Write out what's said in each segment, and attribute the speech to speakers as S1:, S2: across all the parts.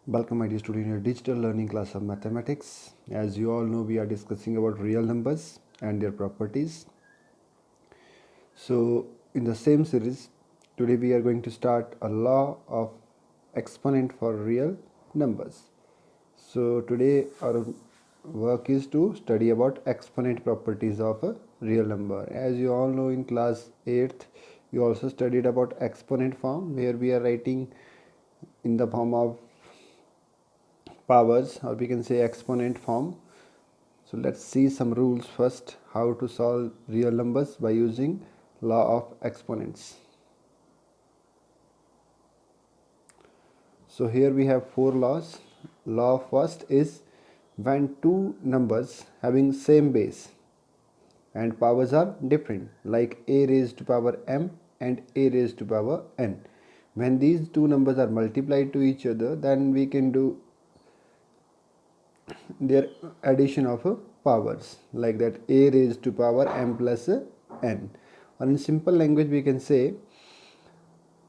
S1: Welcome my dear student in your digital learning class of mathematics. As you all know, we are discussing about real numbers and their properties. So in the same series, today we are going to start a law of exponent for real numbers. So today our work is to study about exponent properties of a real number. As you all know, in class 8th, you also studied about exponent form, where we are writing in the form of powers, or we can say exponent form. So let's see some rules first, how to solve real numbers by using law of exponents. So here we have four laws. Law first is when two numbers having same base and powers are different, like a raised to power m and a raised to power n. When these two numbers are multiplied to each other, then we can do their addition of powers, like that a raised to power m plus n. Or in simple language we can say,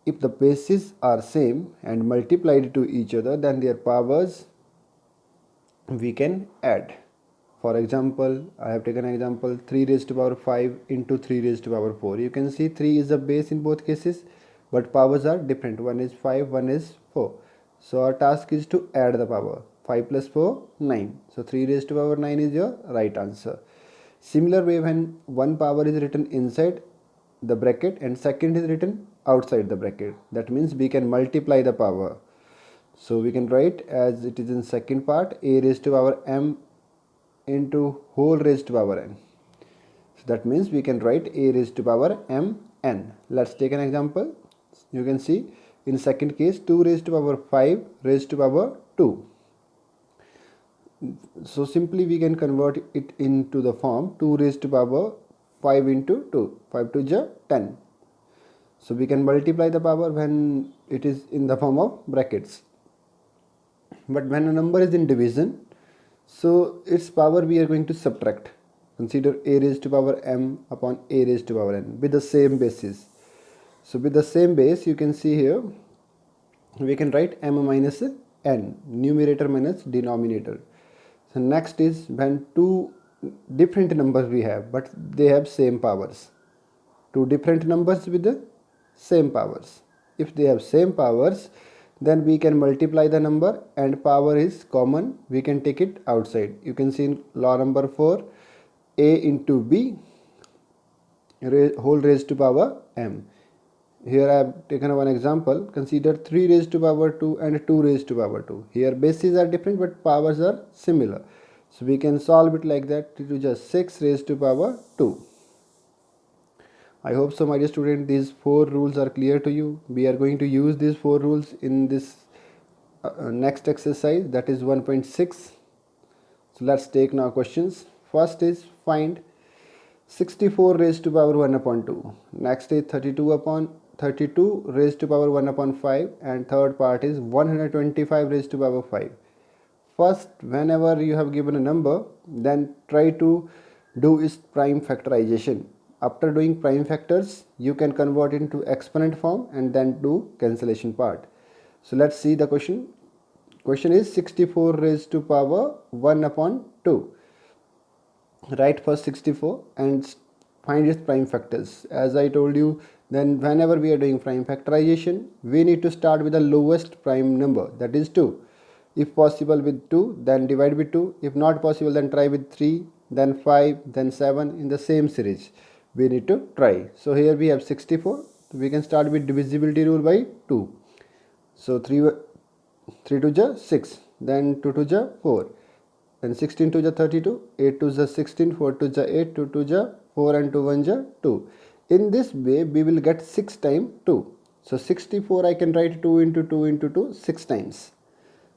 S1: if the bases are same and multiplied to each other, then their powers we can add. For example, I have taken an example 3 raised to power 5 into 3 raised to power 4. You can see 3 is the base in both cases, but powers are different. One is 5, one is 4. So our task is to add the power. 5 plus 4, 9. So 3 raised to power 9 is your right answer. Similar way, when one power is written inside the bracket and second is written outside the bracket, that means we can multiply the power. So we can write as it is in second part, a raised to power m into whole raised to power n. So that means we can write a raised to power m n. Let's take an example. You can see in second case 2 raised to power 5 raised to power 2. So simply we can convert it into the form 2 raised to power 5 into 2. 5 to the 10. So we can multiply the power when it is in the form of brackets. But when a number is in division, so its power we are going to subtract. Consider a raised to power m upon a raised to power n with the same basis. So with the same base, you can see here we can write m minus n, numerator minus denominator. So next is when two different numbers we have, but they have same powers. Two different numbers with the same powers. If they have same powers, then we can multiply the number and power is common, we can take it outside. You can see in law number 4, a into b whole raised to power m. Here I have taken one example. Consider 3 raised to power 2 and 2 raised to power 2. Here bases are different but powers are similar. So we can solve it like that, 3 to just 6 raised to power 2. I hope so, my dear student, these four rules are clear to you. We are going to use these four rules in this next exercise, that is 1.6. So let's take now questions. First is find 64 raised to power 1 upon 2. Next is 32 upon 32 raised to power 1 upon 5, and third part is 125 raised to power 5. First, whenever you have given a number, then try to do its prime factorization. After doing prime factors, you can convert it into exponent form and then do cancellation part. So let's see the question. Question is 64 raised to power 1 upon 2. Write first 64 and find its prime factors. As I told you, then whenever we are doing prime factorization, we need to start with the lowest prime number, that is 2. If possible with 2, then divide with 2. If not possible, then try with 3, then 5, then 7 in the same series. We need to try. So here we have 64. We can start with divisibility rule by 2. So 3 to the 6, then 2 to the 4, then 16 to the 32, 8 to the 16, 4 to the 8, 2 to the 4 and 2 1 the 2. In this way we will get 6 times 2. So 64 I can write 2 into 2 into 2 6 times.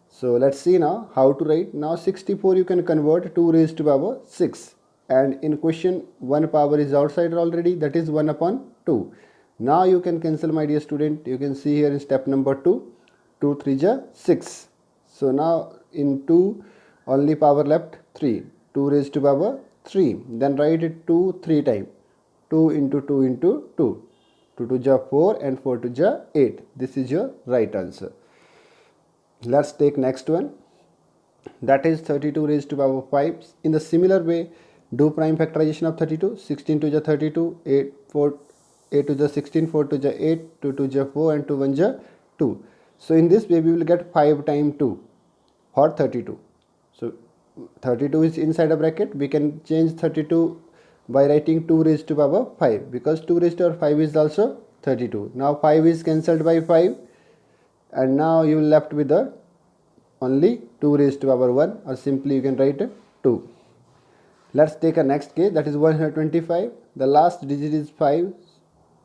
S1: So let's see now how to write. Now 64 you can convert 2 raised to power 6, and in question one power is outside already, that is 1 upon 2. Now you can cancel, my dear student. You can see here in step number 2, 2 3 ja 6. So now in 2 only power left 3, 2 raised to power 3. Then write it 2 3 times. 2 into 2 into 2. 2 to ja 4 and 4 to ja 8. This is your right answer. Let's take next one, that is 32 raised to power 5. In the similar way, do prime factorization of 32. 16 to the 32, 8 4, 8 to the 16, 4 to the 8, 2 to the 4, and 2 1 the 2. So in this way we will get 5 times 2 or 32. So 32 is inside a bracket. We can change 32 by writing 2 raised to power 5, because 2 raised to power 5 is also 32. Now 5 is cancelled by 5, and now you will left with the only 2 raised to power 1, or simply you can write 2. Let's take a next case, that is 125. The last digit is 5.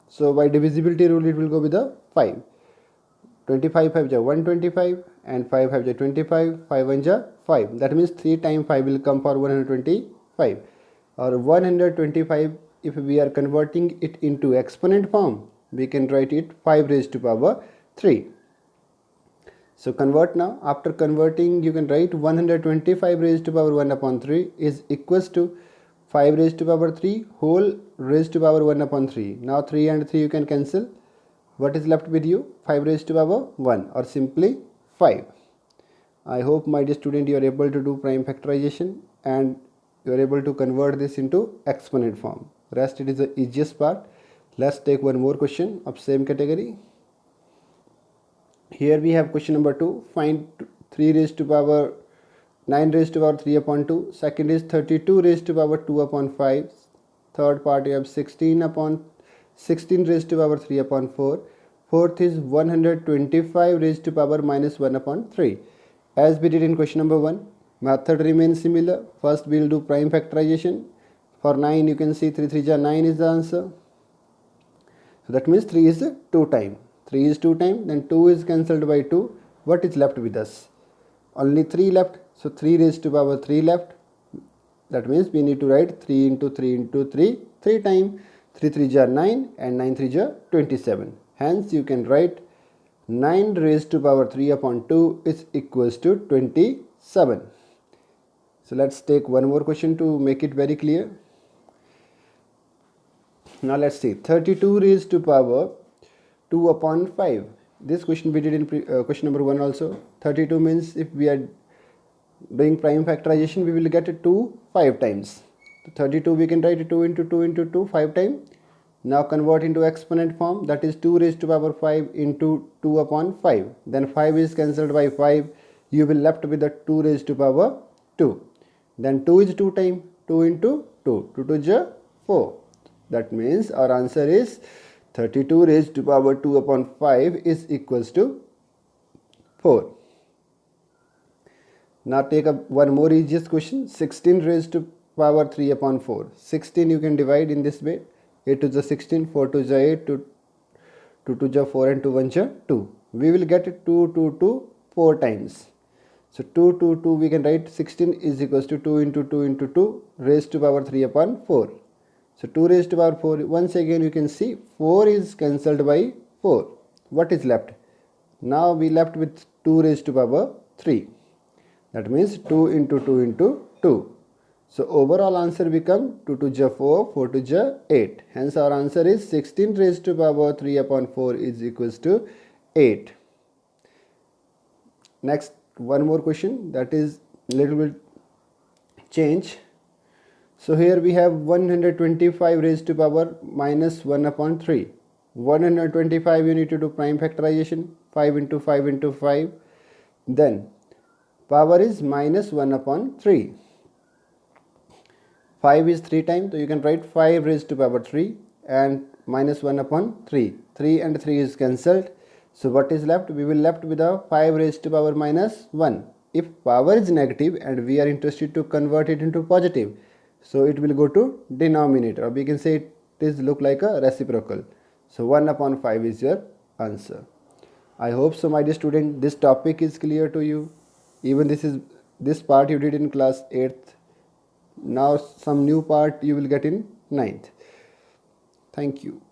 S1: So by divisibility rule it will go with the 5. 25 5 ja 125 and 5 5 ja 25, 5 1 ja 5. That means 3 times 5 will come for 125. Or 125, if we are converting it into exponent form, we can write it 5 raised to power 3. So convert now. After converting, you can write 125 raised to power 1 upon 3 is equals to 5 raised to power 3 whole raised to power 1 upon 3. Now 3 and 3 you can cancel. What is left with you? 5 raised to power 1, or simply 5. I hope, my dear student, you are able to do prime factorization and you are able to convert this into exponent form. Rest it is the easiest part. Let's take one more question of same category. Here we have question number 2. Find 3 raised to power 9 raised to power 3 upon 2. Second is 32 raised to power 2 upon 5. Third part you have 16 raised to power 3 upon 4. Fourth is 125 raised to power minus 1 upon 3. As we did in question number 1, method remains similar. First we will do prime factorization. For 9 you can see 3 3 ja 9 is the answer. So that means 3 is 2 times. 3 is 2 times, then 2 is cancelled by 2. What is left with us? Only 3 left. So 3 raised to power 3 left. That means we need to write 3 into 3 into 3 3 times. 3 3 ja 9 and 9 3 ja 27. Hence you can write 9 raised to power 3 upon 2 is equals to 27. So let's take one more question to make it very clear. Now let's see, 32 raised to power 2 upon 5. This question we did in question number 1 also. 32 means if we are doing prime factorization, we will get 2 5 times. So 32 we can write 2 into 2 into 2 5 times. Now convert into exponent form, that is 2 raised to power 5 into 2 upon 5. Then 5 is cancelled by 5. You will left with the 2 raised to power 2. Then 2 is 2 times. 2 into 2. 2 to is 4. That means our answer is 32 raised to power 2 upon 5 is equals to 4. Now take up one more easiest question. 16 raised to power 3 upon 4. 16 you can divide in this way. 8 to the 16, 4 to the 8, 2 to the 4, and 2 1 to 2. We will get 2 2 2 4 times. So 2 2 2 we can write 16 is equals to 2 into 2 into 2 raised to power 3 upon 4. So 2 raised to power 4, once again you can see 4 is cancelled by 4. What is left? Now we left with 2 raised to power 3. That means 2 into 2 into 2. So overall answer become 2 to the 4, 4 to the 8. Hence our answer is 16 raised to power 3 upon 4 is equals to 8. Next, one more question, that is little bit change. So here we have 125 raised to power minus 1 upon 3. 125 you need to do prime factorization, 5 into 5 into 5. Then power is minus 1 upon 3. 5 is 3 times, so you can write 5 raised to power 3 and minus 1 upon 3. 3 and 3 is cancelled. So what is left? We will left with a 5 raised to power minus 1. If power is negative and we are interested to convert it into positive, so it will go to denominator, or we can say it is look like a reciprocal. So 1 upon 5 is your answer. I hope so, my dear student, this topic is clear to you. Even this part you did in class 8th. Now some new part you will get in 9th. Thank you.